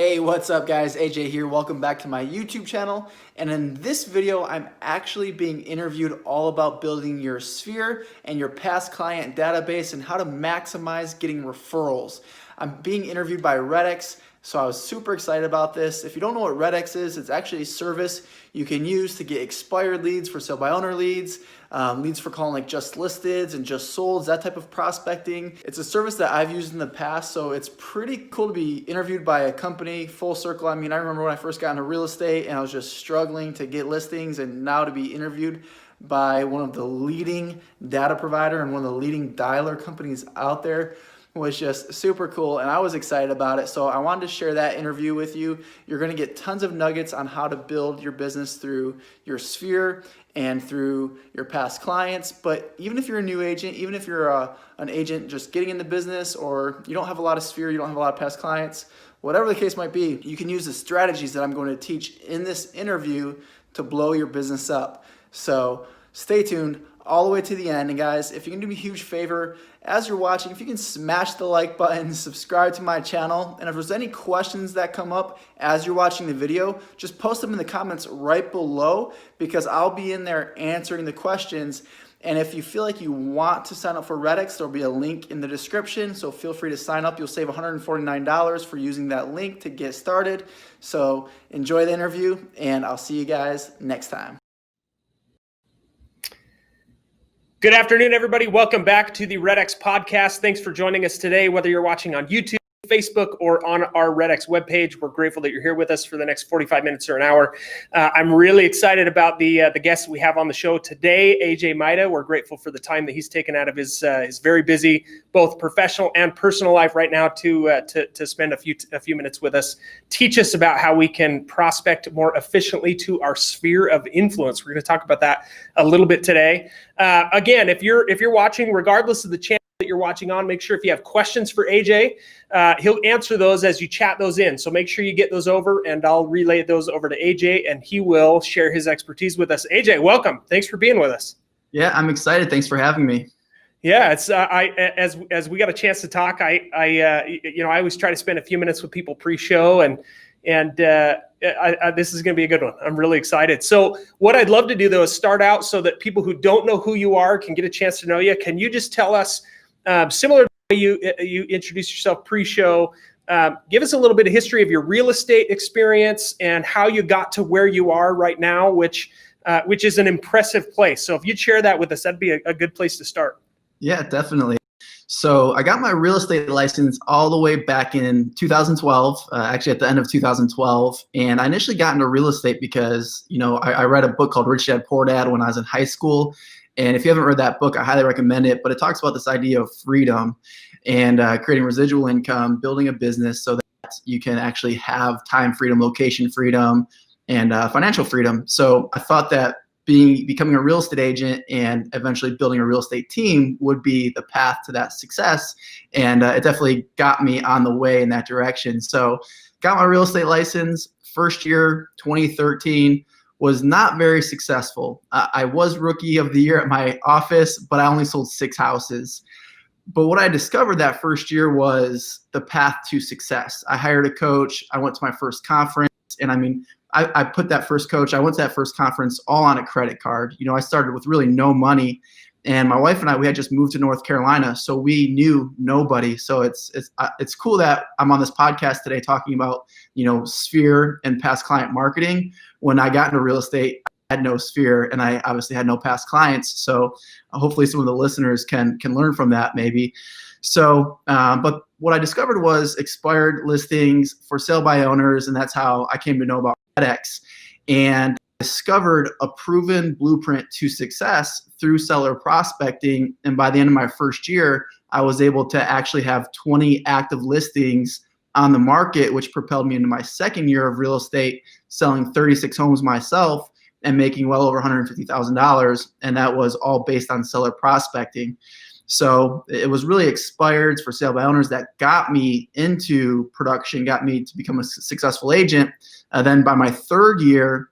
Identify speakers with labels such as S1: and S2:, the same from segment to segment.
S1: Hey, what's up guys? AJ here. Welcome back to my YouTube channel. And in this video, I'm actually being interviewed all about building your sphere and your past client database and how to maximize getting referrals. I'm being interviewed by Referrals, so I was super excited about this. If you don't know what Referrals is, it's actually a service you can use to get expired leads for sale by owner leads, leads for calling like just listeds and just solds, that type of prospecting. It's a service that I've used in the past, so it's pretty cool to be interviewed by a company full circle. I mean, I remember when I first got into real estate and I was just struggling to get listings, and now to be interviewed by one of the leading data provider and one of the leading dialer companies out there was just super cool, and I was excited about it. So I wanted to share that interview with you. You're going to get tons of nuggets on how to build your business through your sphere and through your past clients. But even if you're a new agent, even if you're an agent just getting in the business, or you don't have a lot of sphere, you don't have a lot of past clients, whatever the case might be, you can use the strategies that I'm going to teach in this interview to blow your business up. So stay tuned all the way to the end. And guys, if you can do me a huge favor, as you're watching, if you can smash the like button, subscribe to my channel, and if there's any questions that come up as you're watching the video, just post them in the comments right below, because I'll be in there answering the questions. And if you feel like you want to sign up for Referrals, there'll be a link in the description, so feel free to sign up. You'll save $149 for using that link to get started. So enjoy the interview, and I'll see you guys next time.
S2: Good afternoon, everybody. Welcome back to the Referrals podcast. Thanks for joining us today, whether you're watching on YouTube, Facebook, or on our Referrals webpage. We're grateful that you're here with us for the next 45 minutes or an hour. I'm really excited about the guests we have on the show today, AJ Mida. We're grateful for the time that he's taken out of his very busy, both professional and personal life right now to spend a few minutes with us, teach us about how we can prospect more efficiently to our sphere of influence. We're going to talk about that a little bit today. Again, if you're watching, regardless of the channel that you're watching on, make sure if you have questions for AJ, he'll answer those as you chat those in. So make sure you get those over, and I'll relay those over to AJ, and he will share his expertise with us. AJ, welcome. Thanks for being with us.
S1: Yeah, I'm excited. Thanks for having me.
S2: Yeah, it's as we got a chance to talk, I always try to spend a few minutes with people pre-show, and this is going to be a good one. I'm really excited. So what I'd love to do, though, is start out so that people who don't know who you are can get a chance to know you. Can you just tell us, similar to the way you introduced yourself pre-show, give us a little bit of history of your real estate experience and how you got to where you are right now, which is an impressive place. So if you'd share that with us, that'd be a good place to start.
S1: Yeah, definitely. So I got my real estate license all the way back in 2012, actually at the end of 2012. And I initially got into real estate because, I read a book called Rich Dad Poor Dad when I was in high school. And if you haven't read that book, I highly recommend it. But it talks about this idea of freedom and creating residual income, building a business so that you can actually have time freedom, location freedom, and financial freedom. So I thought that becoming a real estate agent and eventually building a real estate team would be the path to that success. And it definitely got me on the way in that direction. So got my real estate license. First year, 2013, was not very successful. I was rookie of the year at my office, but I only sold 6 houses. But what I discovered that first year was the path to success. I hired a coach. I went to my first conference, and I put that first coach, I went to that first conference all on a credit card. I started with really no money, and my wife and I, we had just moved to North Carolina, so we knew nobody. So it's cool that I'm on this podcast today talking about, sphere and past client marketing. When I got into real estate, I had no sphere, and I obviously had no past clients. So hopefully some of the listeners can learn from that maybe. So, but what I discovered was expired listings for sale by owners, and that's how I came to know about Referrals, and discovered a proven blueprint to success through seller prospecting. And by the end of my first year, I was able to actually have 20 active listings on the market, which propelled me into my second year of real estate, selling 36 homes myself and making well over $150,000. And that was all based on seller prospecting. So it was really expireds for sale by owners that got me into production, got me to become a successful agent. Then by my third year,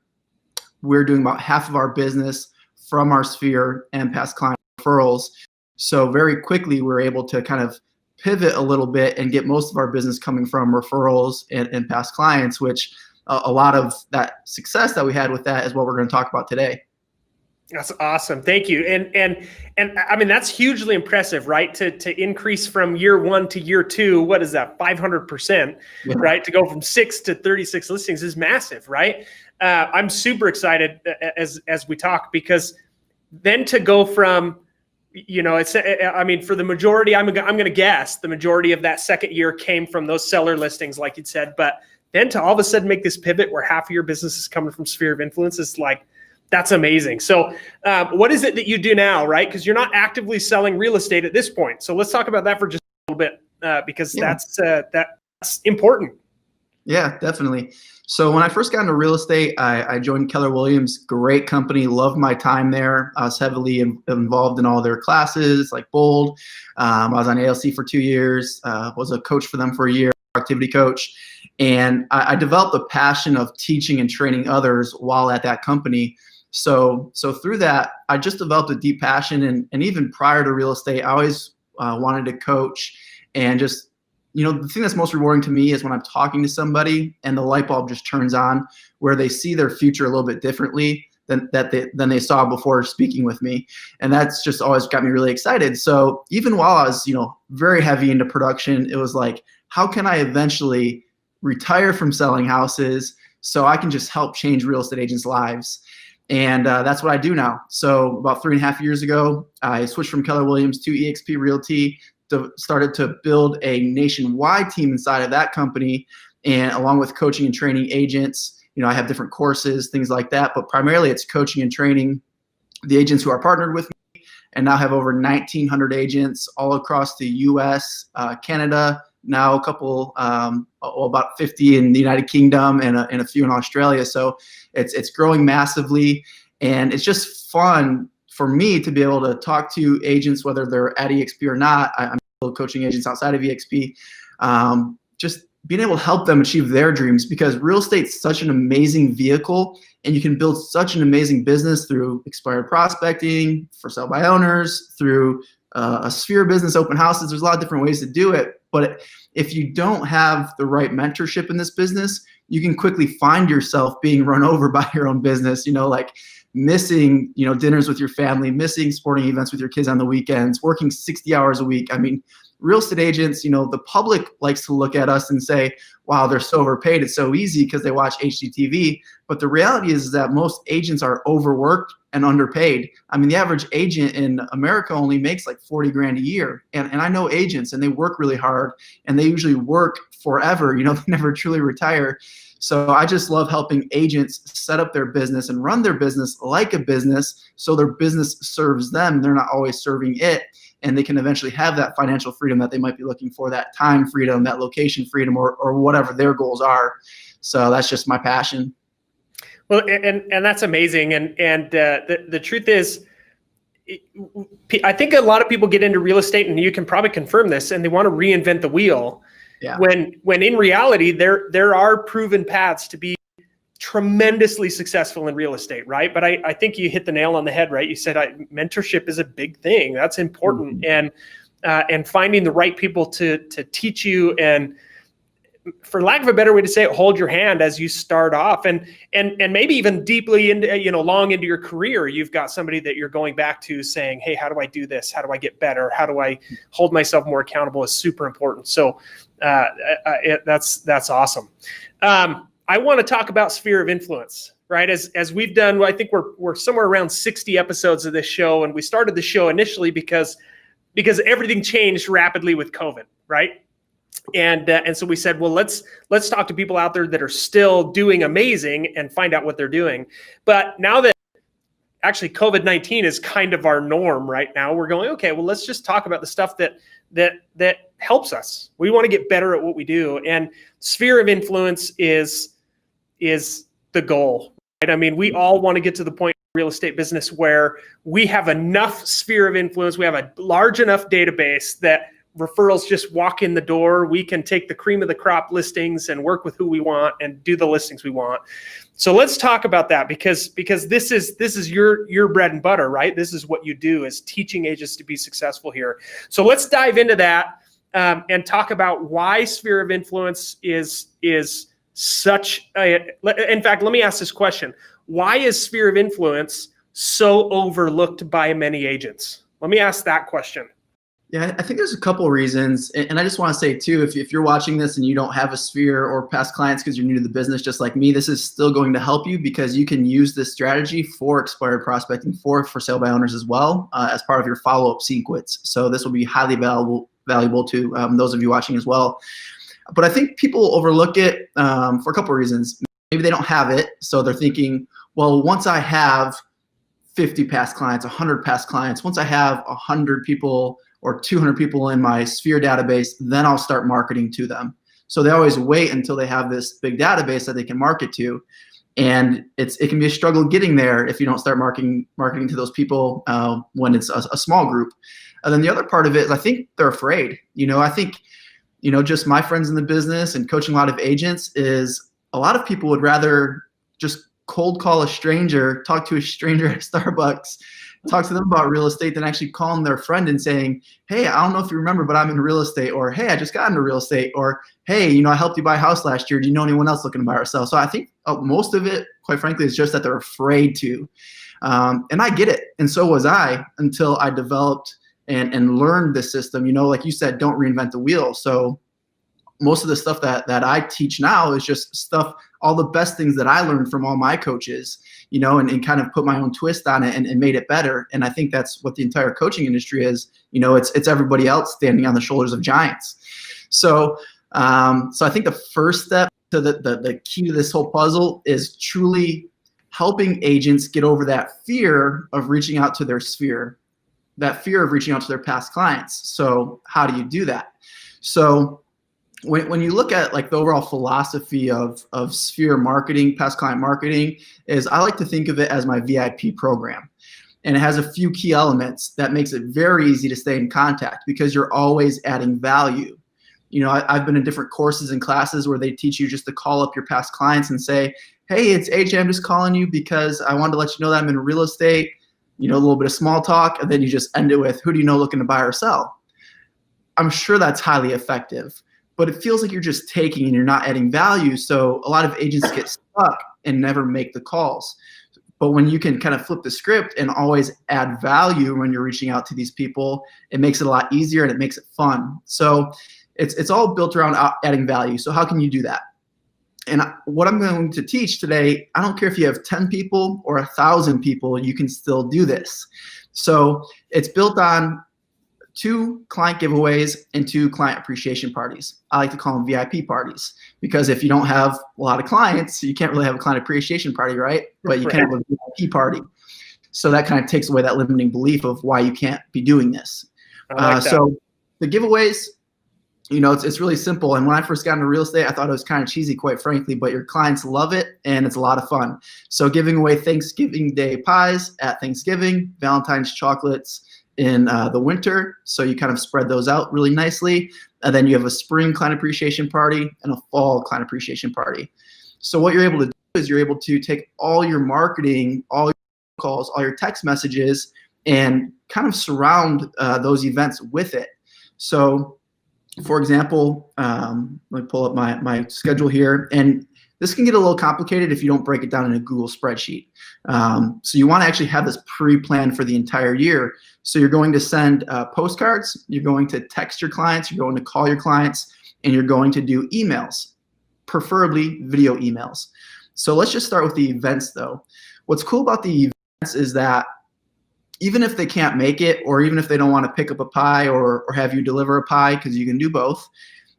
S1: we're doing about half of our business from our sphere and past client referrals. So very quickly, we were able to kind of pivot a little bit and get most of our business coming from referrals and past clients, which a lot of that success that we had with that is what we're going to talk about today.
S2: That's awesome. Thank you. And I mean, that's hugely impressive, right? To increase from year 1 to year 2, what is that? 500%, right? To go from 6 to 36 listings is massive, right? I'm super excited as we talk, because then to go from, I mean, for the majority, I'm going to guess the majority of that second year came from those seller listings, like you said, but then to all of a sudden make this pivot where half of your business is coming from sphere of influence is like, that's amazing. So what is it that you do now, right? Because you're not actively selling real estate at this point. So let's talk about that for just a little bit, because that's important.
S1: Yeah, definitely. So when I first got into real estate, I joined Keller Williams, great company, loved my time there. I was heavily involved in all their classes, like Bold. I was on ALC for 2 years, was a coach for them for a year, activity coach. And I developed a passion of teaching and training others while at that company. So through that, I just developed a deep passion. And even prior to real estate, I always wanted to coach. And just, the thing that's most rewarding to me is when I'm talking to somebody and the light bulb just turns on, where they see their future a little bit differently than they saw before speaking with me. And that's just always got me really excited. So even while I was, very heavy into production, it was like, how can I eventually retire from selling houses so I can just help change real estate agents' lives? And that's what I do now. So about 3.5 years ago, I switched from Keller Williams to eXp Realty, started to build a nationwide team inside of that company. And along with coaching and training agents, I have different courses, things like that. But primarily it's coaching and training the agents who are partnered with me, and now have over 1,900 agents all across the US, Canada, now a couple, about 50 in the United Kingdom and a few in Australia. So it's growing massively, and it's just fun for me to be able to talk to agents, whether they're at eXp or not. I'm still coaching agents outside of eXp, just being able to help them achieve their dreams, because real estate's such an amazing vehicle, and you can build such an amazing business through expired prospecting, for sale by owners, through a sphere business, open houses. There's a lot of different ways to do it. But if you don't have the right mentorship in this business, you can quickly find yourself being run over by your own business, like missing, dinners with your family, missing sporting events with your kids on the weekends, working 60 hours a week. I mean, real estate agents, the public likes to look at us and say, wow, they're so overpaid. It's so easy because they watch HGTV. But the reality is that most agents are overworked and underpaid. I mean, the average agent in America only makes like 40 grand a year. And I know agents, and they work really hard, and they usually work forever. They never truly retire. So I just love helping agents set up their business and run their business like a business, so their business serves them. They're not always serving it, and they can eventually have that financial freedom that they might be looking for, that time freedom, that location freedom, or whatever their goals are. So that's just my passion.
S2: Well, and that's amazing. And the truth is, I think a lot of people get into real estate, and you can probably confirm this, and they want to reinvent the wheel. Yeah. When in reality, there are proven paths to be tremendously successful in real estate, right? But I think you hit the nail on the head, right? You said mentorship is a big thing. That's important. Mm-hmm. And finding the right people to teach you, and for lack of a better way to say it, hold your hand as you start off, and maybe even deeply into, long into your career, you've got somebody that you're going back to saying, hey, how do I do this? How do I get better? How do I hold myself more accountable is super important. So that's awesome. I want to talk about sphere of influence, right? As we've done, I think we're somewhere around 60 episodes of this show, and we started the show initially because everything changed rapidly with COVID, right? And so we said, well, let's talk to people out there that are still doing amazing and find out what they're doing. But now that actually COVID-19 is kind of our norm right now, we're going, okay, well, let's just talk about the stuff that helps us. We want to get better at what we do. And sphere of influence is the goal, right? I mean, we all want to get to the point in real estate business where we have enough sphere of influence. We have a large enough database that referrals just walk in the door. We can take the cream of the crop listings and work with who we want and do the listings we want. So let's talk about that, because this is your bread and butter, right? This is what you do, is teaching agents to be successful here. So let's dive into that. and talk about why sphere of influence is such a, in fact, let me ask this question. Why is sphere of influence so overlooked by many agents? Let me ask that question.
S1: Yeah, I think there's a couple reasons. And I just want to say too, if you're watching this and you don't have a sphere or past clients because you're new to the business, just like me, this is still going to help you because you can use this strategy for expired prospecting for sale by owners as well as part of your follow-up sequence. So this will be highly valuable to those of you watching as well. But I think people overlook it for a couple of reasons. Maybe they don't have it. So they're thinking, well, once I have 50 past clients, 100 past clients, once I have 100 people or 200 people in my sphere database, then I'll start marketing to them. So they always wait until they have this big database that they can market to. And it can be a struggle getting there if you don't start marketing to those people when it's a small group. And then the other part of it is I think they're afraid. I think, just my friends in the business and coaching a lot of agents is a lot of people would rather just cold call a stranger, talk to a stranger at Starbucks, talk to them about real estate than actually calling their friend and saying, hey, I don't know if you remember, but I'm in real estate, or hey, I just got into real estate, or hey, I helped you buy a house last year. Do you know anyone else looking to buy or sell? So I think most of it, quite frankly, is just that they're afraid to. And I get it. And so was I until I developed and learned this system. Like you said, don't reinvent the wheel. So most of the stuff that I teach now is just stuff, all the best things that I learned from all my coaches, and kind of put my own twist on it and made it better. And I think that's what the entire coaching industry is. It's everybody else standing on the shoulders of giants. So I think the first step to the key to this whole puzzle is truly helping agents get over that fear of reaching out to their sphere, that fear of reaching out to their past clients. So how do you do that? So when you look at like the overall philosophy of sphere marketing, past client marketing, is I like to think of it as my VIP program. And it has a few key elements that makes it very easy to stay in contact because you're always adding value. I've been in different courses and classes where they teach you just to call up your past clients and say, hey, it's AJ, I'm just calling you because I wanted to let you know that I'm in real estate, a little bit of small talk, and then you just end it with, who do you know looking to buy or sell? I'm sure that's highly effective. But it feels like you're just taking and you're not adding value. So a lot of agents get stuck and never make the calls. But when you can kind of flip the script and always add value when you're reaching out to these people, it makes it a lot easier and it makes it fun. So it's all built around adding value. So how can you do that? And what I'm going to teach today, I don't care if you have 10 people or 1,000 people, you can still do this. So it's built on 2 client giveaways and 2 client appreciation parties. I like to call them VIP parties because if you don't have a lot of clients, you can't really have a client appreciation party, right? But you can have a VIP party. So that kind of takes away that limiting belief of why you can't be doing this. So the giveaways, it's really simple. And when I first got into real estate, I thought it was kind of cheesy, quite frankly, but your clients love it and it's a lot of fun. So giving away Thanksgiving Day pies at Thanksgiving, Valentine's chocolates in the winter, so you kind of spread those out really nicely. And then you have a spring client appreciation party and a fall client appreciation party. So what you're able to do is you're able to take all your marketing, all your calls, all your text messages, and kind of surround those events with it. So for example, let me pull up my schedule here, and this can get a little complicated if you don't break it down in a Google spreadsheet. So you want to actually have this pre-planned for the entire year. So you're going to send postcards, you're going to text your clients, you're going to call your clients, and you're going to do emails, preferably video emails. So let's just start with the events though. What's cool about the events is that even if they can't make it, or even if they don't want to pick up a pie or have you deliver a pie, because you can do both,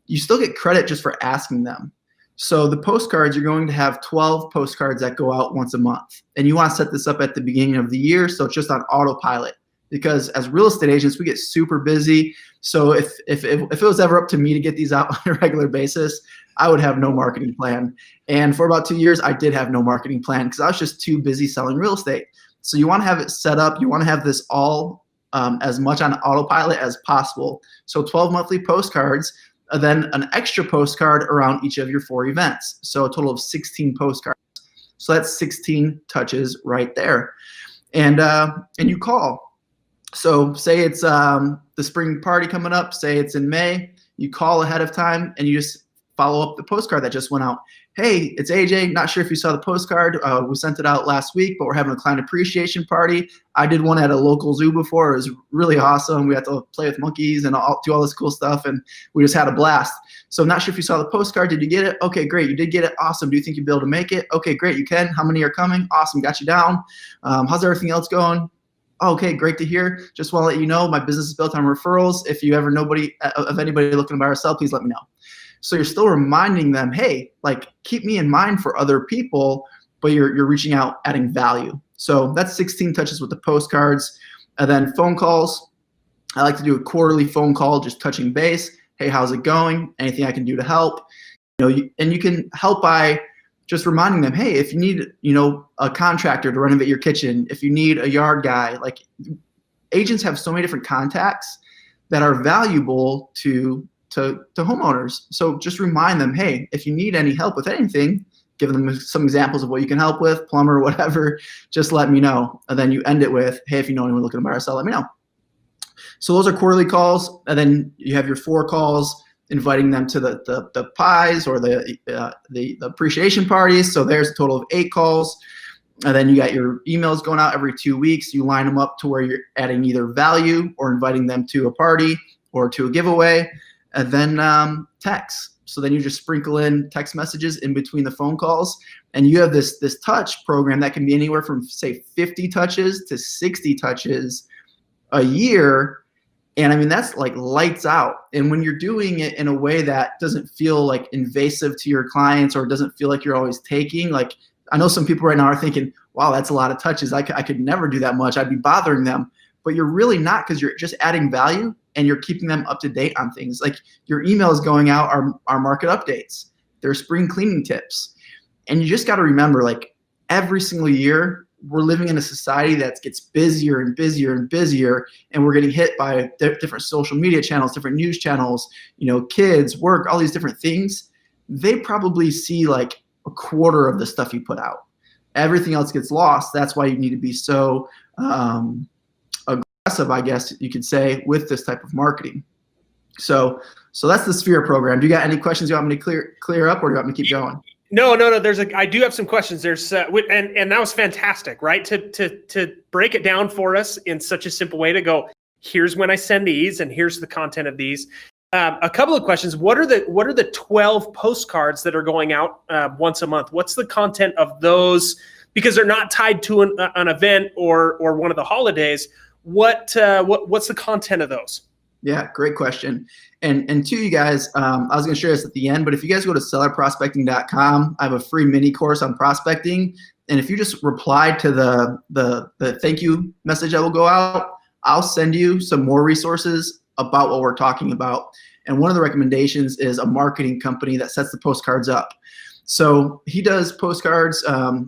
S1: you still get credit just for asking them. So the postcards, you're going to have 12 postcards that go out once a month. And you want to set this up at the beginning of the year so it's just on autopilot. Because as real estate agents, we get super busy. So if it was ever up to me to get these out on a regular basis, I would have no marketing plan. And for about 2 years, I did have no marketing plan because I was just too busy selling real estate. So you want to have it set up. You want to have this all as much on autopilot as possible. So 12 monthly postcards, then an extra postcard around each of your 4 events. So a total of 16 postcards. So that's 16 touches right there. And you call. So say it's the spring party coming up, say it's in May, you call ahead of time and you just follow up the postcard that just went out. Hey, it's AJ. Not sure if you saw the postcard. We sent it out last week, but we're having a client appreciation party. I did one at a local zoo before. It was really awesome. We had to play with monkeys and do all this cool stuff, and we just had a blast. So I'm not sure if you saw the postcard. Did you get it? Okay, great. You did get it. Awesome. Do you think you'll be able to make it? Okay, great. You can. How many are coming? Awesome. Got you down. How's everything else going? Okay, great to hear. Just want to let you know my business is built on referrals. If you ever know of anybody looking to buy or sell, please let me know. So you're still reminding them, hey, like, keep me in mind for other people, but you're reaching out, adding value. So that's 16 touches with the postcards. And then phone calls. I like to do a quarterly phone call, just touching base. Hey, how's it going? Anything I can do to help? And you can help by just reminding them, hey, if you need, a contractor to renovate your kitchen, if you need a yard guy, like, agents have so many different contacts that are valuable to homeowners. So just remind them, hey, if you need any help with anything, give them some examples of what you can help with, plumber, whatever, just let me know. And then you end it with, hey, if you know anyone looking to buy or sell, let me know. So those are quarterly calls. And then you have your 4 calls, inviting them to the pies or the appreciation parties. So there's a total of 8 calls. And then you got your emails going out every 2 weeks. You line them up to where you're adding either value or inviting them to a party or to a giveaway. And then text. So then you just sprinkle in text messages in between the phone calls. And you have this touch program that can be anywhere from, say, 50 touches to 60 touches a year. And I mean, that's like lights out. And when you're doing it in a way that doesn't feel like invasive to your clients or doesn't feel like you're always taking, like, I know some people right now are thinking, wow, that's a lot of touches. I could never do that much. I'd be bothering them. But you're really not, because you're just adding value and you're keeping them up to date on things. Like, your emails going out are market updates. They're spring cleaning tips. And you just got to remember, like, every single year, we're living in a society that gets busier and busier and busier, and we're getting hit by different social media channels, different news channels, kids, work, all these different things. They probably see like a quarter of the stuff you put out. Everything else gets lost. That's why you need to be so aggressive, I guess you could say, with this type of marketing. So that's the Sphere program. Do you got any questions you want me to clear up, or do you want me to keep going?
S2: No. I do have some questions. There's and that was fantastic, right? To break it down for us in such a simple way, to go, here's when I send these and here's the content of these. A couple of questions. What are the 12 postcards that are going out once a month? What's the content of those? Because they're not tied to an event or one of the holidays. What's the content of those?
S1: Yeah, great question. And to you guys, I was going to share this at the end, but if you guys go to sellerprospecting.com, I have a free mini course on prospecting. And if you just reply to the thank you message that will go out, I'll send you some more resources about what we're talking about. And one of the recommendations is a marketing company that sets the postcards up. So he does postcards.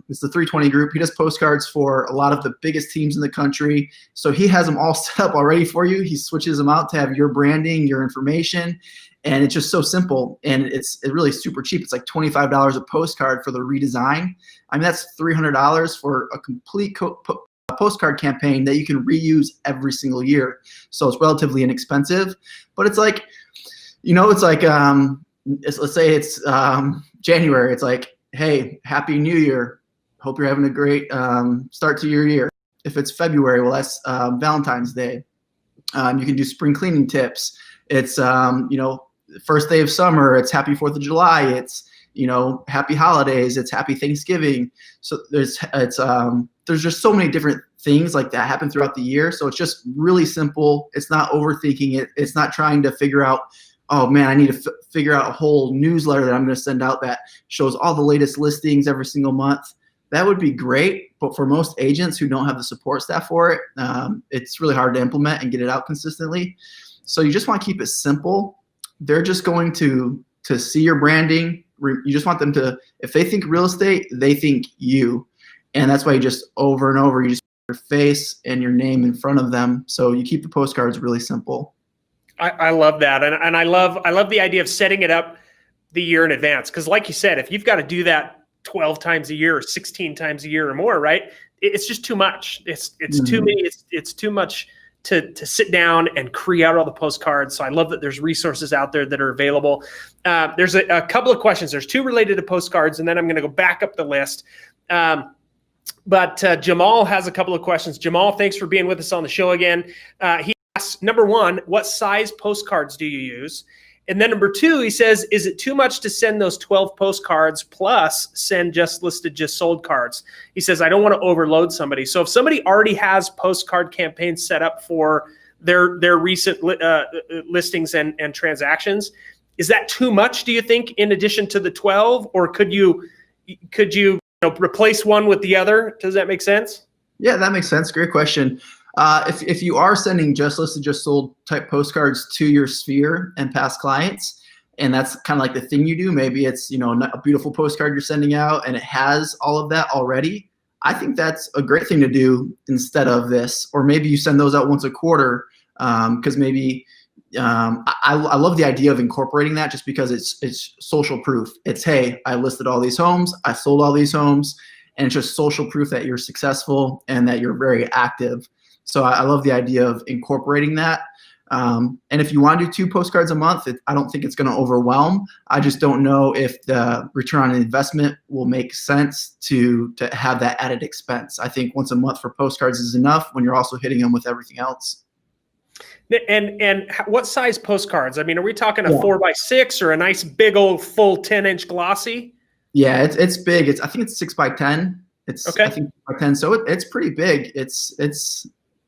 S1: It's the 320 group. He does postcards for a lot of the biggest teams in the country. So he has them all set up already for you. He switches them out to have your branding, your information, and it's just so simple. And it's really super cheap. It's like $25 a postcard for the redesign. I mean, that's $300 for a complete postcard campaign that you can reuse every single year. So it's relatively inexpensive, but it's like, let's say it's January. It's like, hey, Happy New Year. Hope you're having a great start to your year. If it's February, well, that's Valentine's Day. You can do spring cleaning tips. It's, first day of summer. It's Happy 4th of July. It's, Happy Holidays. It's Happy Thanksgiving. So there's just so many different things like that happen throughout the year. So it's just really simple. It's not overthinking it. It's not trying to figure out, oh man, I need to figure out a whole newsletter that I'm going to send out that shows all the latest listings every single month. That would be great, but for most agents who don't have the support staff for it, it's really hard to implement and get it out consistently. So you just want to keep it simple. They're just going to see your branding. You just want them to, if they think real estate, they think you. And that's why you just over and over, you just put your face and your name in front of them. So you keep the postcards really simple.
S2: I love that. And I love the idea of setting it up the year in advance. Because like you said, if you've got to do that 12 times a year or 16 times a year or more, right? It's just too much. It's too many. It's too much to sit down and create all the postcards. So I love that there's resources out there that are available. There's a couple of questions. There's two related to postcards, and then I'm going to go back up the list. But Jamal has a couple of questions. Jamal, thanks for being with us on the show again. He asks, number one, what size postcards do you use? And then number two, he says, is it too much to send those 12 postcards plus send just listed, just sold cards? He says, I don't want to overload somebody. So if somebody already has postcard campaigns set up for their recent listings and transactions, is that too much, do you think, in addition to the 12? Or could you replace one with the other? Does that make sense?
S1: Yeah, that makes sense. Great question. If you are sending just listed, just sold type postcards to your sphere and past clients, and that's kind of like the thing you do, maybe it's, a beautiful postcard you're sending out and it has all of that already. I think that's a great thing to do instead of this, or maybe you send those out once a quarter, because maybe I love the idea of incorporating that just because it's social proof. It's, hey, I listed all these homes, I sold all these homes, and it's just social proof that you're successful and that you're very active. So I love the idea of incorporating that. And if you want to do 2 postcards a month, I don't think it's going to overwhelm. I just don't know if the return on investment will make sense to have that added expense. I think once a month for postcards is enough when you're also hitting them with everything else.
S2: And what size postcards? I mean, are we talking a 4x6 or a nice big old full 10-inch glossy?
S1: Yeah, it's big. I think it's 6x10. It's
S2: okay.
S1: I think 6x10. So it's pretty big.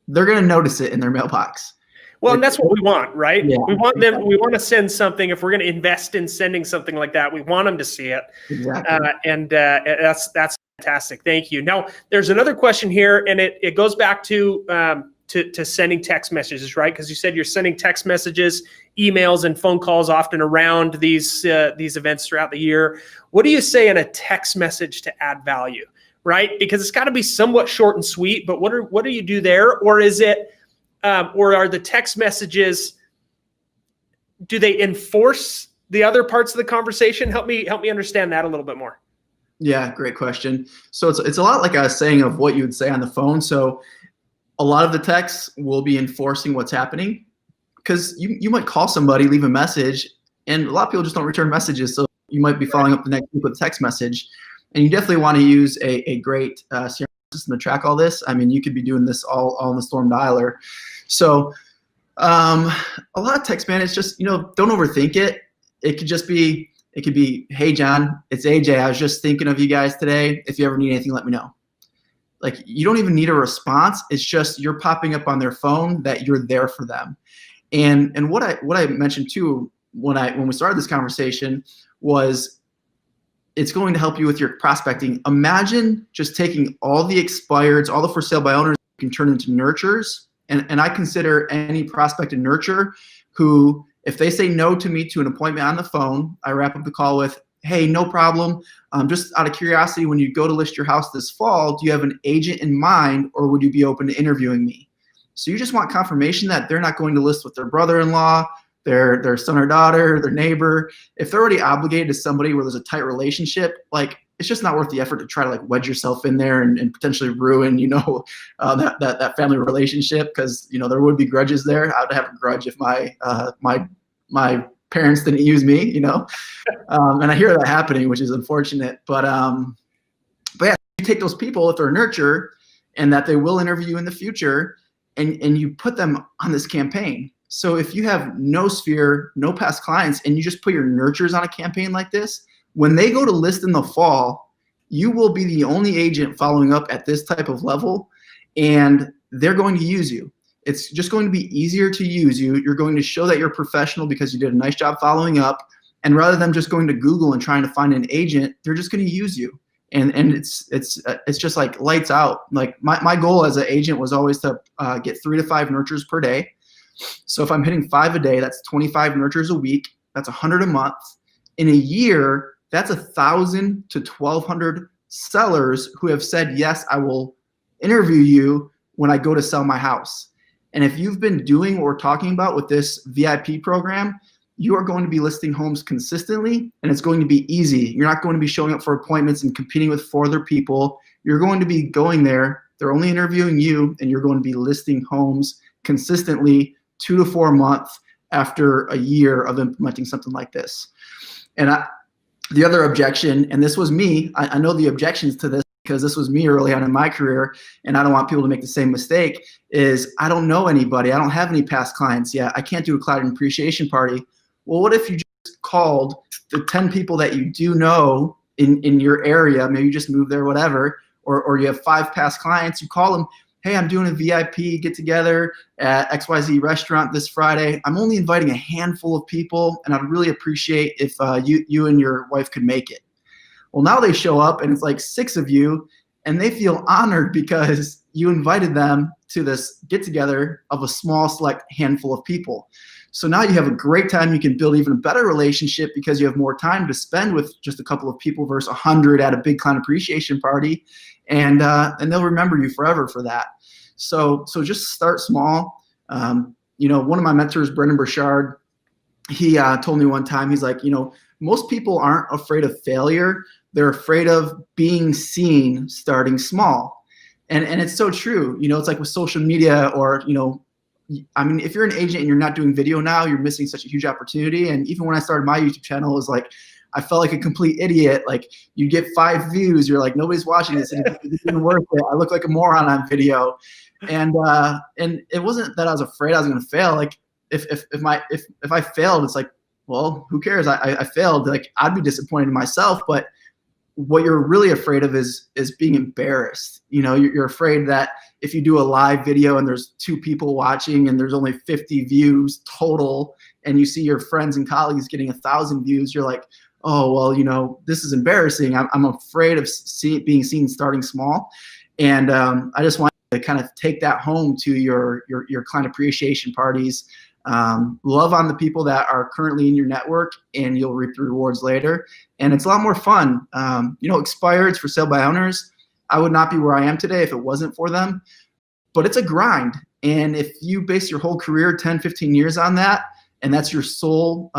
S1: They're going to notice it in their mailbox.
S2: Well, and that's what we want, right?
S1: Yeah,
S2: we want to send something. If we're going to invest in sending something like that, we want them to see it.
S1: Exactly.
S2: That's fantastic. Thank you. Now, there's another question here, and it goes back to sending text messages, right? Because you said you're sending text messages, emails, and phone calls often around these events throughout the year. What do you say in a text message to add value? Right? Because it's got to be somewhat short and sweet, but what do you do there? Or is it, or are the text messages, do they enforce the other parts of the conversation? Help me understand that a little bit more.
S1: Yeah, great question. So it's a lot like I was saying of what you would say on the phone. So a lot of the texts will be enforcing what's happening, because you might call somebody, leave a message, and a lot of people just don't return messages. So you might be following up the next week with a text message. And you definitely want to use a great CRM system to track all this. I mean, you could be doing this all in the Storm Dialer. So a lot of text, man, it's just, don't overthink it. It could be, hey, John, it's AJ. I was just thinking of you guys today. If you ever need anything, let me know. Like, you don't even need a response. It's just you're popping up on their phone that you're there for them. And what I mentioned too when we started this conversation was, it's going to help you with your prospecting. Imagine just taking all the expireds, all the for sale by owners you can turn into nurtures. And I consider any prospect a nurture who, if they say no to me to an appointment on the phone, I wrap up the call with, hey, no problem. Just out of curiosity, when you go to list your house this fall, do you have an agent in mind, or would you be open to interviewing me? So you just want confirmation that they're not going to list with their brother-in-law, their son or daughter, their neighbor. If they're already obligated to somebody where there's a tight relationship, like, it's just not worth the effort to try to like wedge yourself in there and potentially ruin, that family relationship, because there would be grudges there. I would have a grudge if my parents didn't use me, and I hear that happening, which is unfortunate. But yeah, you take those people, if they're a nurture and that they will interview you in the future, and you put them on this campaign. So if you have no sphere, no past clients, and you just put your nurtures on a campaign like this, when they go to list in the fall, you will be the only agent following up at this type of level, and they're going to use you. It's just going to be easier to use you. You're going to show that you're professional because you did a nice job following up. And rather than just going to Google and trying to find an agent, they're just going to use you. And it's just like lights out. Like my goal as an agent was always to get 3 to 5 nurtures per day. So if I'm hitting 5 a day, that's 25 nurtures a week. That's 100 a month. In a year, that's 1,000 to 1,200 sellers who have said, yes, I will interview you when I go to sell my house. And if you've been doing what we're talking about with this VIP program, you are going to be listing homes consistently, and it's going to be easy. You're not going to be showing up for appointments and competing with 4 other people. You're going to be going there. They're only interviewing you, and you're going to be listing homes consistently 2 to 4 months after a year of implementing something like this. And the other objection, and this was me, I know the objections to this because this was me early on in my career, and I don't want people to make the same mistake, is I don't know anybody. I don't have any past clients yet. I can't do a client appreciation party. Well, what if you just called the 10 people that you do know in your area, maybe you just moved there, whatever, or you have 5 past clients, you call them, hey, I'm doing a VIP get together at XYZ restaurant this Friday. I'm only inviting a handful of people, and I'd really appreciate if you and your wife could make it. Well, now they show up and it's like 6 of you, and they feel honored because you invited them to this get together of a small select handful of people. So now you have a great time. You can build even a better relationship because you have more time to spend with just a couple of people versus 100 at a big client appreciation party, and they'll remember you forever for that. So just start small. One of my mentors, Brendan Burchard, he told me one time, he's like, most people aren't afraid of failure. They're afraid of being seen starting small. And it's so true. It's like with social media or, if you're an agent and you're not doing video now, you're missing such a huge opportunity. And even when I started my YouTube channel, it was like, I felt like a complete idiot. Like you get 5 views, you're like, nobody's watching this, and it's even worth it. I look like a moron on video. And it wasn't that I was afraid I was going to fail. Like if I failed, it's like, well, who cares? I failed. Like I'd be disappointed in myself, but what you're really afraid of is being embarrassed. You're afraid that if you do a live video and there's 2 people watching and there's only 50 views total, and you see your friends and colleagues getting 1,000 views, you're like, oh, well, this is embarrassing. I'm afraid of being seen starting small. And I just want to kind of take that home to your client appreciation parties. Love on the people that are currently in your network, and you'll reap the rewards later. And it's a lot more fun. Expireds for sale by owners, I would not be where I am today if it wasn't for them. But it's a grind. And if you base your whole career, 10, 15 years on that, and that's your sole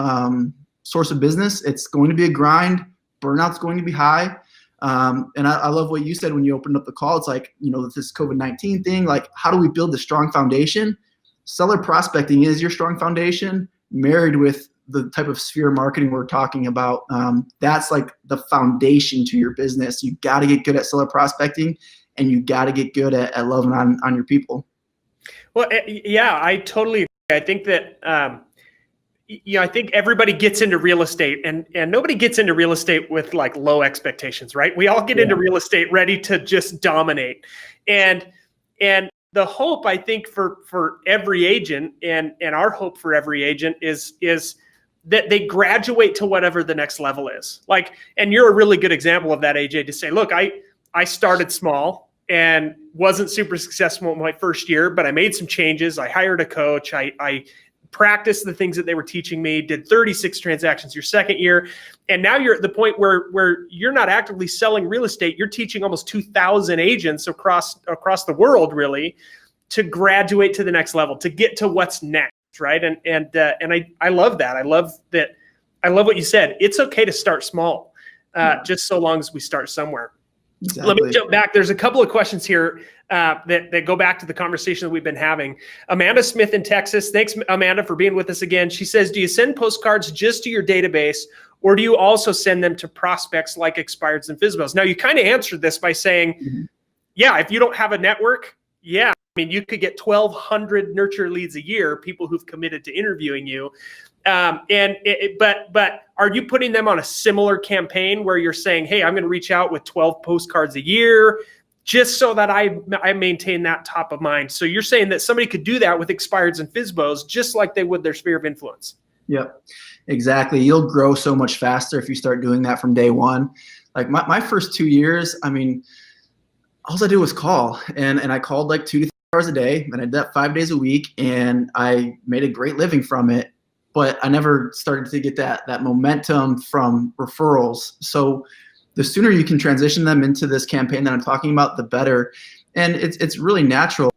S1: source of business, it's going to be a grind. Burnout's going to be high. And I love what you said when you opened up the call. It's like, this COVID-19 thing, like how do we build a strong foundation? Seller prospecting is your strong foundation, married with the type of sphere marketing we're talking about. That's like the foundation to your business. You got to get good at seller prospecting, and you got to get good at loving on your people.
S2: Well, yeah, I totally agree. I think that, I think everybody gets into real estate, and nobody gets into real estate with like low expectations, right? We all get into real estate ready to just dominate. And the hope, I think, for every agent and our hope for every agent is that they graduate to whatever the next level is. Like, and you're a really good example of that, AJ, to say, look, I started small and wasn't super successful in my first year, but I made some changes. I hired a coach. I practiced the things that they were teaching me, did 36 transactions your second year. And now you're at the point where you're not actively selling real estate. You're teaching almost 2,000 agents across the world, really, to graduate to the next level, to get to what's next, right? And I love that. I love what you said. It's okay to start small, just so long as we start somewhere. Exactly. Let me jump back. There's a couple of questions here that go back to the conversation that we've been having. Amanda Smith in Texas. Thanks, Amanda, for being with us again. She says, do you send postcards just to your database, or do you also send them to prospects like expireds and FSBOs? Now, you kind of answered this by saying, yeah, if you don't have a network, yeah. I mean, you could get 1,200 nurture leads a year, people who've committed to interviewing you. But are you putting them on a similar campaign where you're saying, hey, I'm going to reach out with 12 postcards a year just so that I maintain that top of mind? So you're saying that somebody could do that with expireds and FSBOs just like they would their sphere of influence.
S1: Yep, exactly. You'll grow so much faster if you start doing that from day one. Like my first 2 years, I mean, all I did was call, and I called like 2 to 3 hours a day, and I did that 5 days a week, and I made a great living from it. But I never started to get that momentum from referrals. So the sooner you can transition them into this campaign that I'm talking about, the better. And it's really natural.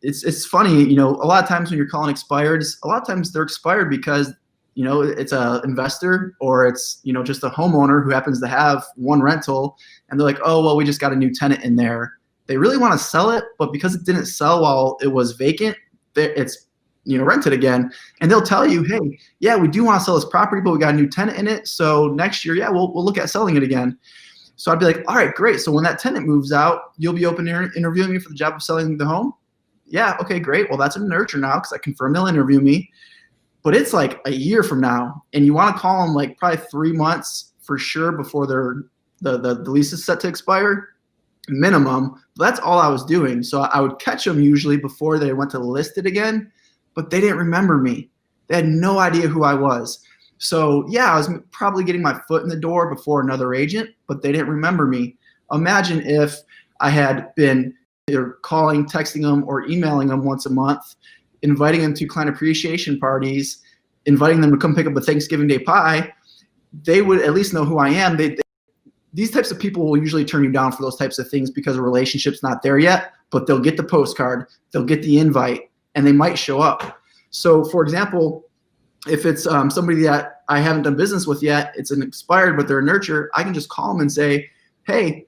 S1: It's funny, a lot of times when you're calling expireds, a lot of times they're expired because, it's a investor or it's, just a homeowner who happens to have one rental, and they're like, oh, well, we just got a new tenant in there. They really want to sell it, but because it didn't sell while it was vacant, it's rented again, and they'll tell you, hey, yeah, we do want to sell this property, but we got a new tenant in it, so next year, yeah, we'll look at selling it again. So I'd be like, all right, great. So when that tenant moves out, you'll be open to interviewing me for the job of selling the home? Yeah, okay, great. Well, that's a nurture now because I confirm they'll interview me. But it's like a year from now, and you want to call them like probably 3 months for sure before the lease is set to expire, minimum. That's all I was doing. So I would catch them usually before they went to list it again, but they didn't remember me. They had no idea who I was. So yeah, I was probably getting my foot in the door before another agent, but they didn't remember me. Imagine if I had been either calling, texting them, or emailing them once a month, inviting them to client appreciation parties, inviting them to come pick up a Thanksgiving Day pie. They would at least know who I am. These types of people will usually turn you down for those types of things because a relationship's not there yet, but they'll get the postcard, they'll get the invite, and they might show up. So for example, if it's somebody that I haven't done business with yet, it's an expired, but they're a nurture, I can just call them and say, hey,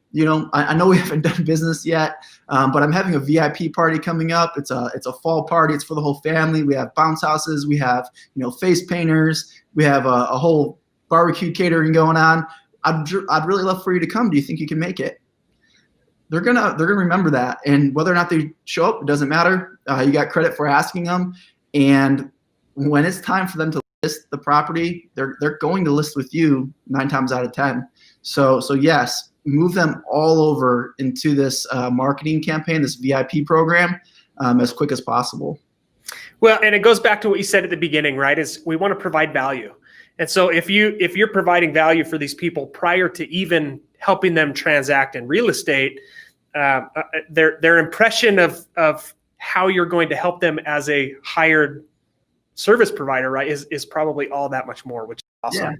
S1: I know we haven't done business yet, but I'm having a VIP party coming up. It's a fall party. It's for the whole family. We have bounce houses. We have, face painters. We have a whole barbecue catering going on. I'd really love for you to come. Do you think you can make it? They're gonna remember that, and whether or not they show up, it doesn't matter. You got credit for asking them, and when it's time for them to list the property, they're going to list with you 9 times out of 10. So yes, move them all over into this marketing campaign, this VIP program, as quick as possible.
S2: Well, and it goes back to what you said at the beginning, right? Is we want to provide value. And so if you're providing value for these people prior to even helping them transact in real estate, their impression of how you're going to help them as a hired service provider, right, is probably all that much more, which is awesome.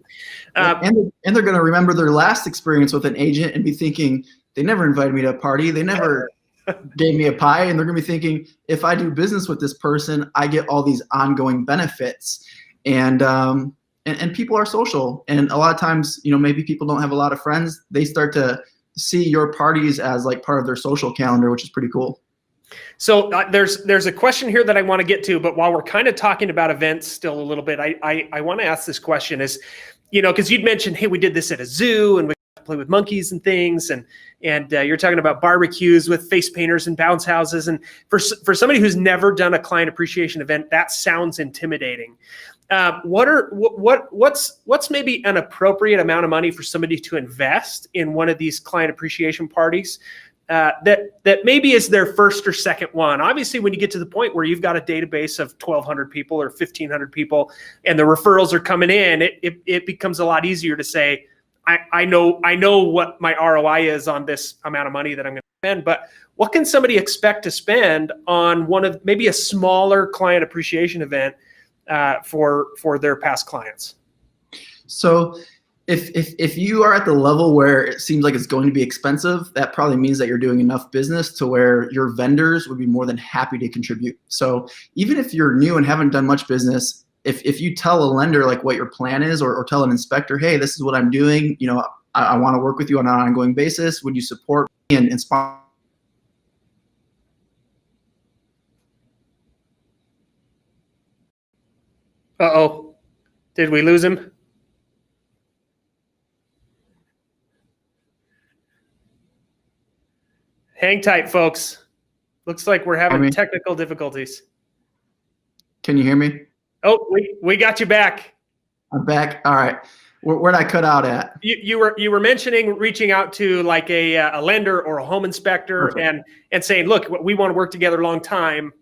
S1: Yeah. And they're going to remember their last experience with an agent and be thinking, they never invited me to a party. They never gave me a pie. And they're going to be thinking, if I do business with this person, I get all these ongoing benefits. And people are social. And a lot of times, maybe people don't have a lot of friends. They start to see your parties as like part of their social calendar, which is pretty cool.
S2: So there's a question here that I want to get to, but while we're kind of talking about events still a little bit, I want to ask this question is, because you'd mentioned, hey, we did this at a zoo and we play with monkeys and things, and you're talking about barbecues with face painters and bounce houses, and for somebody who's never done a client appreciation event, that sounds intimidating. What's maybe an appropriate amount of money for somebody to invest in one of these client appreciation parties? That maybe is their first or second one. Obviously, when you get to the point where you've got a database of 1,200 people or 1,500 people, and the referrals are coming in, it becomes a lot easier to say, I know what my ROI is on this amount of money that I'm going to spend. But what can somebody expect to spend on one of maybe a smaller client appreciation event for their past clients?
S1: So if you are at the level where it seems like it's going to be expensive, that probably means that you're doing enough business to where your vendors would be more than happy to contribute. So even if you're new and haven't done much business, if you tell a lender like what your plan is, or tell an inspector, hey, this is what I'm doing, I want to work with you on an ongoing basis. Would you support me and sponsor?
S2: Uh-oh, did we lose him? Hang tight, folks. Looks like we're having technical difficulties.
S1: Can you hear me?
S2: Oh, we got you back.
S1: I'm back. All right. Where'd I cut out at?
S2: You were mentioning reaching out to like a lender or a home inspector. Perfect. and saying, look, we want to work together a long time.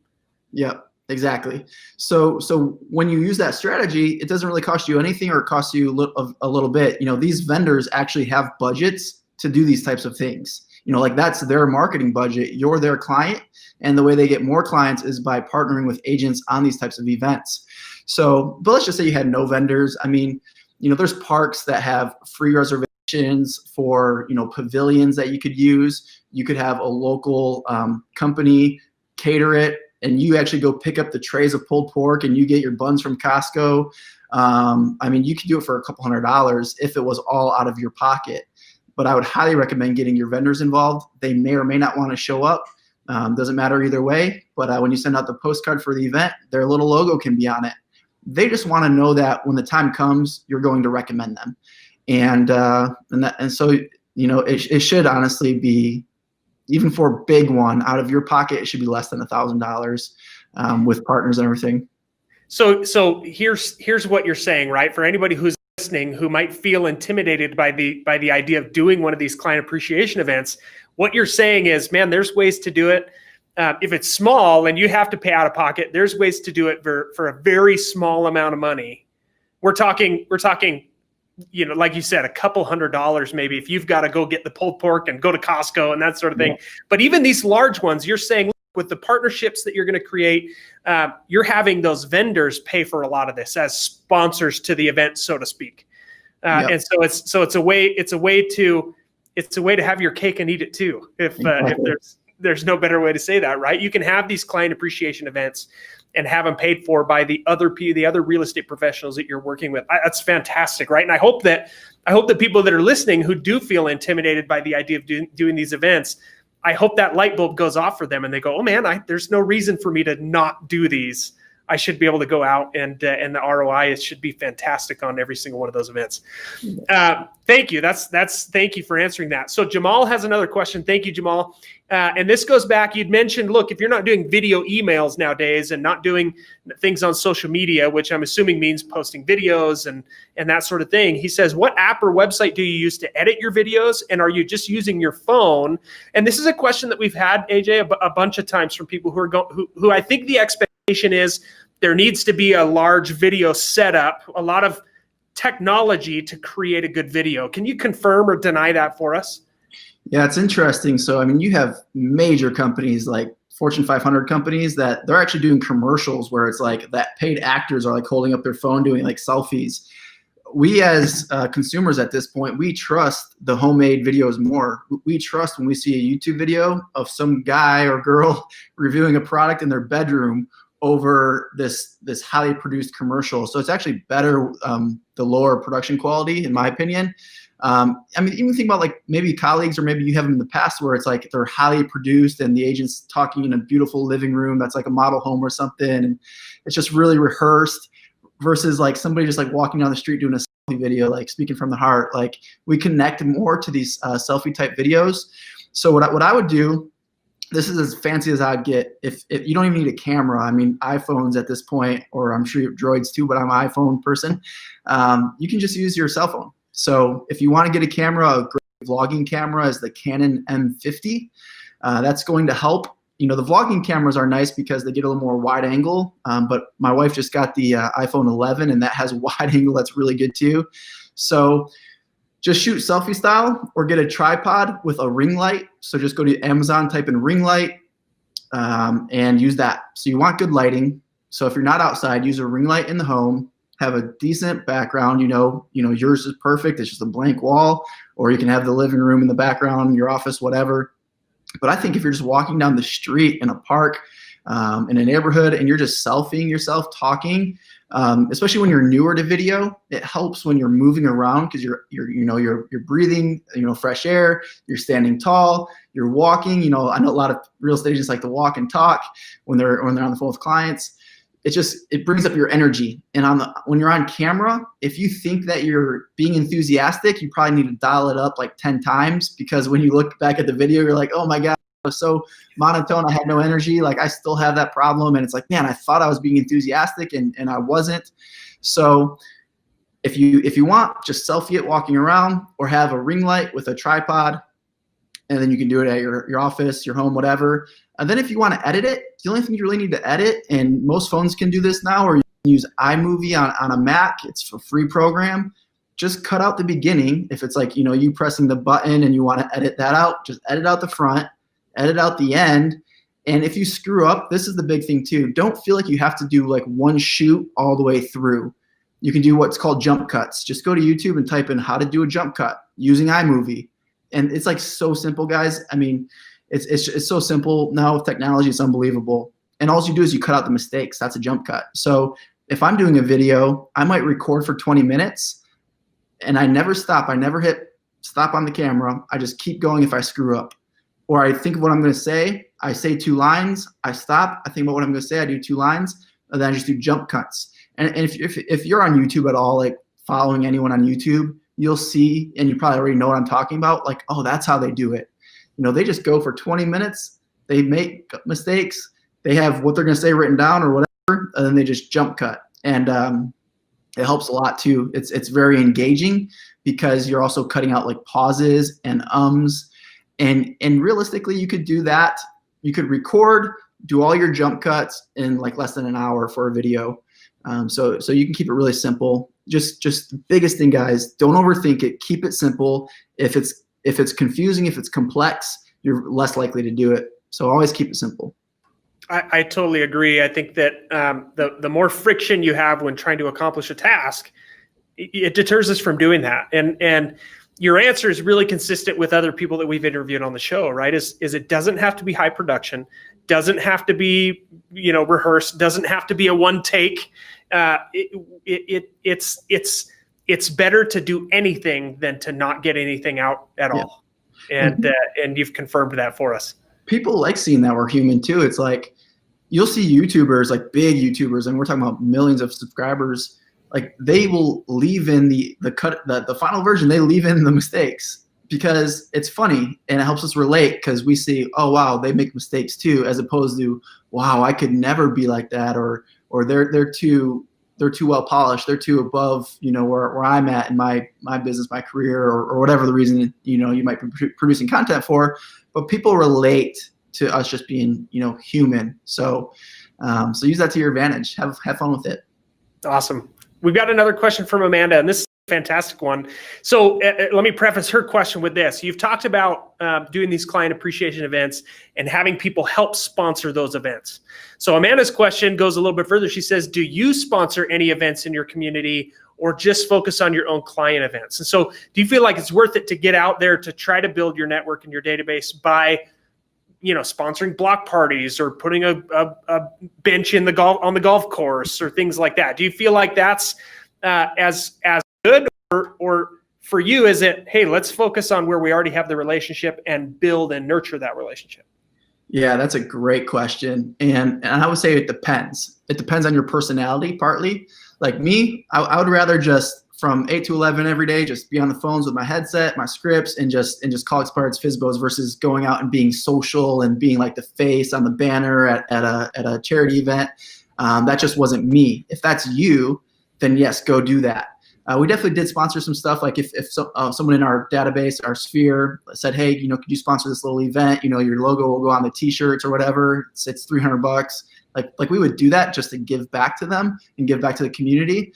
S1: Yep, exactly. So when you use that strategy, it doesn't really cost you anything, or it costs you a little bit. These vendors actually have budgets to do these types of things. Like that's their marketing budget. You're their client, and the way they get more clients is by partnering with agents on these types of events. So, but let's just say you had no vendors. I mean, there's parks that have free reservations for, pavilions that you could use. You could have a local company cater it, and you actually go pick up the trays of pulled pork and you get your buns from Costco. I mean, you could do it for a couple $100s if it was all out of your pocket. But I would highly recommend getting your vendors involved. They may or may not want to show up. Doesn't matter either way, but when you send out the postcard for the event, their little logo can be on it. They just want to know that when the time comes, you're going to recommend them. And so, it should honestly be, even for a big one, out of your pocket, it should be less than $1,000 with partners and everything.
S2: So here's what you're saying, right? For anybody who's listening who might feel intimidated by the idea of doing one of these client appreciation events, what you're saying is, man, there's ways to do it. If it's small and you have to pay out of pocket, there's ways to do it for a very small amount of money. We're talking, like you said, a couple $100 maybe, if you've got to go get the pulled pork and go to Costco and that sort of thing. Yeah. But even these large ones, you're saying, look, with the partnerships that you're going to create, you're having those vendors pay for a lot of this as sponsors to the event, so to speak. Yep. And so it's a way to have your cake and eat it too. If there's no better way to say that, right? You can have these client appreciation events and have them paid for by the other real estate professionals that you're working with. That's fantastic, right? And I hope that people that are listening who do feel intimidated by the idea of doing these events, I hope that light bulb goes off for them and they go, oh man, there's no reason for me to not do these. I should be able to go out and the ROI should be fantastic on every single one of those events. Thank you. Thank you for answering that. So Jamal has another question. Thank you, Jamal. And this goes back, you'd mentioned, look, if you're not doing video emails nowadays and not doing things on social media, which I'm assuming means posting videos and that sort of thing. He says, what app or website do you use to edit your videos? And are you just using your phone? And this is a question that we've had, AJ, a bunch of times from people who I think the expectation is there needs to be a large video setup, a lot of technology to create a good video. Can you confirm or deny that for us?
S1: Yeah, it's interesting. So, I mean, you have major companies like Fortune 500 companies that they're actually doing commercials where it's like that paid actors are like holding up their phone doing like selfies. We as consumers at this point, we trust the homemade videos more. We trust when we see a YouTube video of some guy or girl reviewing a product in their bedroom over this highly produced commercial. So it's actually better, the lower production quality, in my opinion. I mean, even think about like maybe colleagues or maybe you have them in the past where it's like they're highly produced and the agent's talking in a beautiful living room that's like a model home or something, and it's just really rehearsed versus like somebody just like walking down the street doing a selfie video, like speaking from the heart. Like we connect more to these selfie type videos. So what I would do, this is as fancy as I'd get. If you don't even need a camera, I mean, iPhones at this point, or I'm sure you have Droids too, but I'm an iPhone person. You can just use your cell phone. So if you want to get a camera, a great vlogging camera is the Canon M50. That's going to help. You know, the vlogging cameras are nice because they get a little more wide angle, but my wife just got the iPhone 11 and that has wide angle. That's really good too. So just shoot selfie style or get a tripod with a ring light. So just go to Amazon, type in ring light, and use that. So you want good lighting. So if you're not outside, use a ring light in the home, have a decent background. You know, yours is perfect. It's just a blank wall, or you can have the living room in the background, your office, whatever. But I think if you're just walking down the street in a park, in a neighborhood, and you're just selfieing yourself talking, especially when you're newer to video, it helps when you're moving around because you're breathing, fresh air, you're standing tall, you're walking. I know a lot of real estate agents like to walk and talk when they're on the phone with clients. It brings up your energy. And when you're on camera, if you think that you're being enthusiastic, you probably need to dial it up like 10 times, because when you look back at the video, you're like, oh my God, I was so monotone, I had no energy. Like I still have that problem. And it's like, man, I thought I was being enthusiastic and I wasn't. So if you want, just selfie it walking around, or have a ring light with a tripod, and then you can do it at your office, your home, whatever. And then if you want to edit it, the only thing you really need to edit, and most phones can do this now, or you can use iMovie on a Mac. It's a free program. Just cut out the beginning. If it's like, you pressing the button and you want to edit that out, just edit out the front, edit out the end. And if you screw up, this is the big thing too. Don't feel like you have to do like one shoot all the way through. You can do what's called jump cuts. Just go to YouTube and type in how to do a jump cut using iMovie. And it's like so simple, guys. I mean, it's so simple now with technology. It's unbelievable. And all you do is you cut out the mistakes. That's a jump cut. So if I'm doing a video, I might record for 20 minutes and I never stop. I never hit stop on the camera. I just keep going if I screw up. or I think of what I'm going to say. I say 2 lines. I stop. I think about what I'm going to say. I do 2 lines, and then I just do jump cuts. And if you're on YouTube at all, like following anyone on YouTube, you'll see, and you probably already know what I'm talking about. Like, oh, that's how they do it. They just go for 20 minutes. They make mistakes. They have what they're going to say written down or whatever, and then they just jump cut. And it helps a lot too. It's very engaging because you're also cutting out like pauses and ums. And realistically, you could do that. You could record, do all your jump cuts in like less than an hour for a video. So you can keep it really simple. Just the biggest thing, guys, don't overthink it. Keep it simple. If it's confusing, if it's complex, you're less likely to do it. So always keep it simple.
S2: I totally agree. I think that the more friction you have when trying to accomplish a task, it deters us from doing that. And your answer is really consistent with other people that we've interviewed on the show, right? Is it doesn't have to be high production, doesn't have to be rehearsed, doesn't have to be a one take. It's better to do anything than to not get anything out at all. And you've confirmed that for us.
S1: People like seeing that we're human too. It's like you'll see YouTubers, like big YouTubers, and we're talking about millions of subscribers. Like they will leave in the final version. They leave in the mistakes because it's funny and it helps us relate because we see, oh wow, they make mistakes too, as opposed to, wow, I could never be like that, or they're too well polished, they're too above where I'm at in my business, my career, or whatever the reason you might be producing content for. But people relate to us just being human. So use that to your advantage. Have fun with it.
S2: Awesome. We've got another question from Amanda, and this is a fantastic one. So let me preface her question with this. You've talked about doing these client appreciation events and having people help sponsor those events. So Amanda's question goes a little bit further. She says, do you sponsor any events in your community or just focus on your own client events? And so do you feel like it's worth it to get out there to try to build your network and your database by sponsoring block parties or putting a bench on the golf course or things like that? Do you feel like that's as good, or for you, is it, hey, let's focus on where we already have the relationship and build and nurture that relationship?
S1: Yeah, that's a great question. And I would say it depends. It depends on your personality partly. Like me, I would rather just from 8 to 11 every day, just be on the phones with my headset, my scripts, and just call expireds FSBOs versus going out and being social and being like the face on the banner at a charity event. That just wasn't me. If that's you, then yes, go do that. We definitely did sponsor some stuff. Like if someone in our database, our sphere, said, hey, could you sponsor this little event? Your logo will go on the t-shirts or whatever. It's $300. Like we would do that just to give back to them and give back to the community.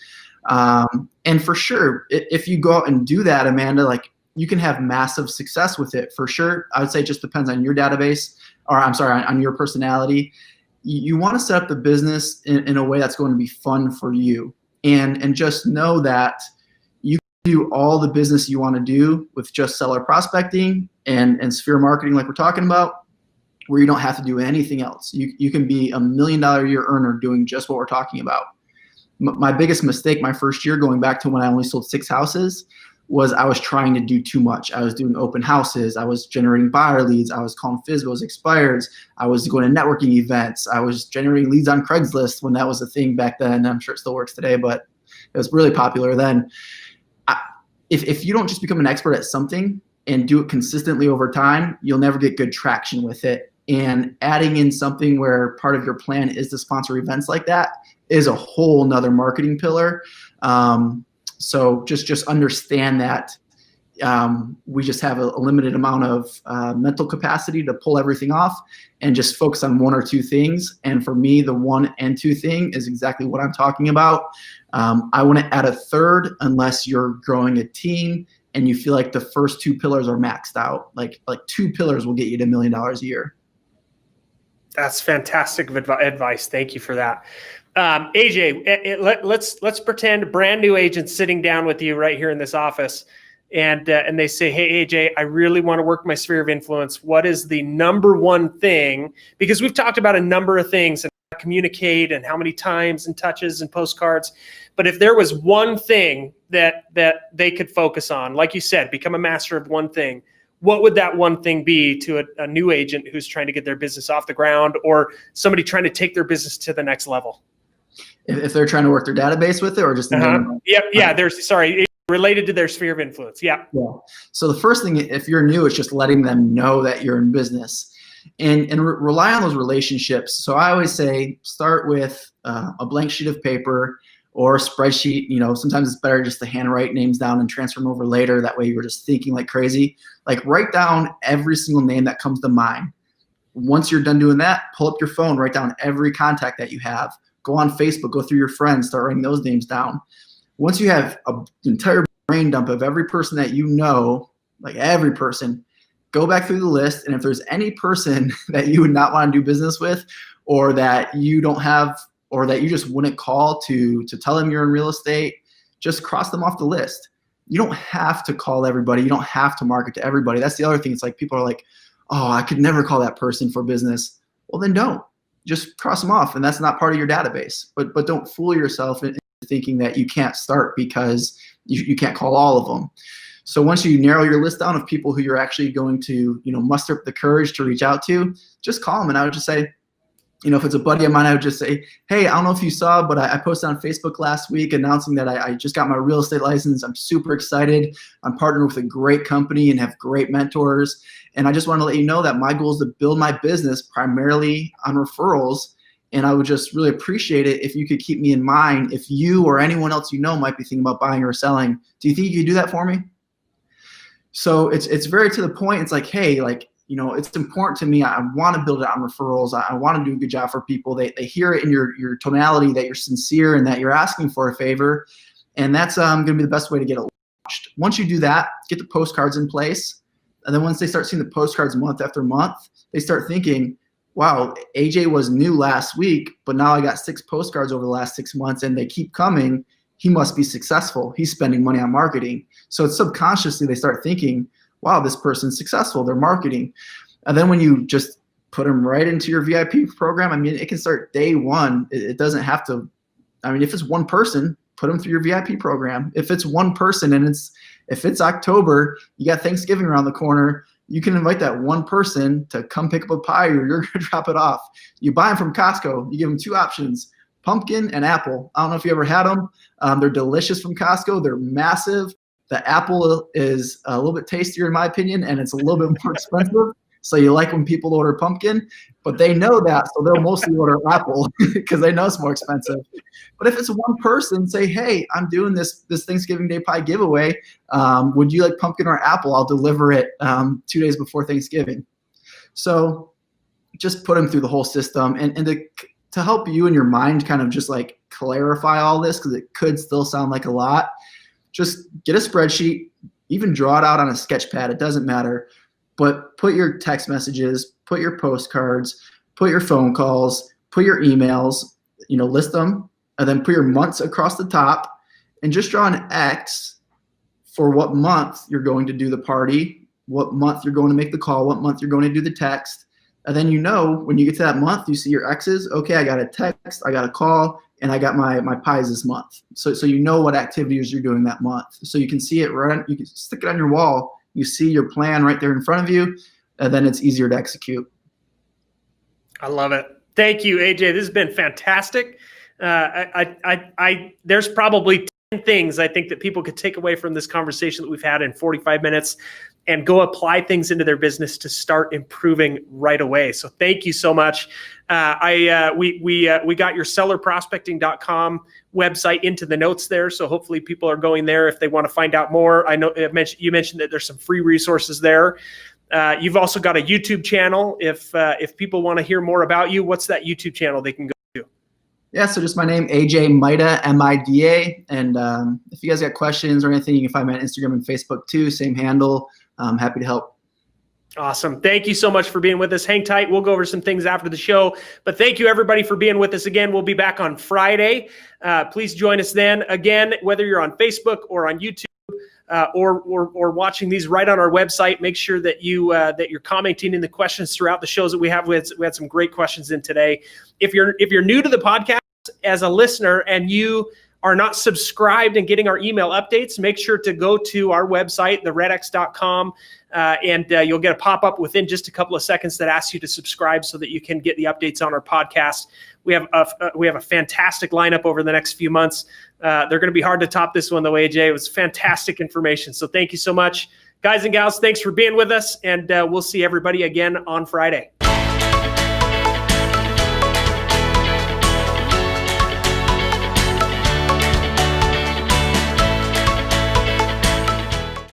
S1: And for sure, if you go out and do that, Amanda, like you can have massive success with it for sure. I would say it just depends on your database, or I'm sorry, on your personality. You want to set up the business in a way that's going to be fun for you. And just know that you can do all the business you want to do with just seller prospecting and sphere marketing like we're talking about, where you don't have to do anything else. You can be $1 million a year earner doing just what we're talking about. My biggest mistake my first year, going back to when I only sold 6 houses, was I was trying to do too much. I was doing open houses. I was generating buyer leads. I was calling FSBOs, expireds. I was going to networking events. I was generating leads on Craigslist when that was a thing back then. I'm sure it still works today, but it was really popular then. If you don't just become an expert at something and do it consistently over time, you'll never get good traction with it. And adding in something where part of your plan is to sponsor events like that is a whole nother marketing pillar. So just understand that we just have a limited amount of mental capacity to pull everything off and just focus on 1 or 2 things. And for me, the 1 and 2 thing is exactly what I'm talking about. I wouldn't add a third unless you're growing a team and you feel like the first 2 pillars are maxed out. Like 2 pillars will get you to $1 million a year.
S2: That's fantastic advice. Thank you for that. AJ, let's pretend a brand new agent sitting down with you right here in this office, and they say, hey, AJ, I really want to work my sphere of influence. What is the number one thing? Because we've talked about a number of things and how to communicate and how many times and touches and postcards. But if there was one thing that they could focus on, like you said, become a master of one thing, what would that one thing be to a new agent who's trying to get their business off the ground, or somebody trying to take their business to the next level?
S1: If they're trying to work their database with it, or just
S2: related to their sphere of influence. Yeah.
S1: So the first thing, if you're new, is just letting them know that you're in business, and rely on those relationships. So I always say, start with a blank sheet of paper or a spreadsheet. Sometimes it's better just to handwrite names down and transfer them over later. That way you're just thinking like crazy. Like, write down every single name that comes to mind. Once you're done doing that, pull up your phone, write down every contact that you have. Go on Facebook, go through your friends, start writing those names down. Once you have an entire brain dump of every person that you know, like every person, go back through the list. And if there's any person that you would not want to do business with, or that you don't have, or that you just wouldn't call to tell them you're in real estate, just cross them off the list. You don't have to call everybody. You don't have to market to everybody. That's the other thing. It's like, people are like, oh, I could never call that person for business. Well, then don't. Just cross them off, and that's not part of your database. But don't fool yourself into thinking that you can't start because you can't call all of them. So once you narrow your list down of people who you're actually going to, muster up the courage to reach out to, just call them. And I would just say, if it's a buddy of mine, I would just say, hey, I don't know if you saw, but I posted on Facebook last week announcing that I just got my real estate license. I'm super excited. I'm partnering with a great company and have great mentors. And I just want to let you know that my goal is to build my business primarily on referrals. And I would just really appreciate it if you could keep me in mind if you or anyone else might be thinking about buying or selling. Do you think you could do that for me? So it's very to the point. It's like, hey, it's important to me. I want to build it on referrals. I want to do a good job for people. They hear it in your tonality that you're sincere and that you're asking for a favor. And that's going to be the best way to get it launched. Once you do that, get the postcards in place. And then once they start seeing the postcards month after month, they start thinking, wow, AJ was new last week, but now I got 6 postcards over the last 6 months and they keep coming. He must be successful. He's spending money on marketing. So it's subconsciously they start thinking, wow, this person's successful. They're marketing. And then when you just put them right into your VIP program, it can start day one. It doesn't have to, if it's one person, put them through your VIP program. If it's one person and if it's October, you got Thanksgiving around the corner, you can invite that one person to come pick up a pie, or you're going to drop it off. You buy them from Costco. You give them 2 options, pumpkin and apple. I don't know if you ever had them. They're delicious from Costco. They're massive. The apple is a little bit tastier in my opinion, and it's a little bit more expensive. So you like when people order pumpkin, but they know that, so they'll mostly order apple because they know it's more expensive. But if it's one person, say, hey, I'm doing this Thanksgiving Day pie giveaway. Would you like pumpkin or apple? I'll deliver it 2 days before Thanksgiving. So just put them through the whole system. And to help you in your mind kind of just like clarify all this, because it could still sound like a lot, just get a spreadsheet, even draw it out on a sketch pad. It doesn't matter. But put your text messages, put your postcards, put your phone calls, put your emails, list them, and then put your months across the top, and just draw an X for what month you're going to do the party, what month you're going to make the call, what month you're going to do the text. And then when you get to that month, you see your X's. Okay, I got a text, I got a call, and I got my pies this month. So you know what activities you're doing that month. So you can see it you can stick it on your wall. You see your plan right there in front of you, and then it's easier to execute.
S2: I love it. Thank you, AJ. This has been fantastic. There's probably 10 things I think that people could take away from this conversation that we've had in 45 minutes and go apply things into their business to start improving right away. So thank you so much. We got your sellerprospecting.com website into the notes there. So hopefully people are going there if they want to find out more. I know you mentioned that there's some free resources there. You've also got a YouTube channel. If people want to hear more about you, what's that YouTube channel they can go to?
S1: Yeah, so just my name, AJ Mida, M-I-D-A. And if you guys got questions or anything, you can find me on Instagram and Facebook too, same handle. I'm happy to help.
S2: Awesome. Thank you so much for being with us. Hang tight. We'll go over some things after the show. But thank you, everybody, for being with us again. We'll be back on Friday. Please join us then. Again, whether you're on Facebook or on YouTube or watching these right on our website, make sure that you're commenting in the questions throughout the shows that we have. We had some great questions in today. If you're new to the podcast as a listener and you are not subscribed and getting our email updates, make sure to go to our website, theredx.com, and you'll get a pop-up within just a couple of seconds that asks you to subscribe so that you can get the updates on our podcast. We have a fantastic lineup over the next few months. They're going to be hard to top this one, though, AJ. It was fantastic information. So thank you so much. Guys and gals, thanks for being with us, and we'll see everybody again on Friday.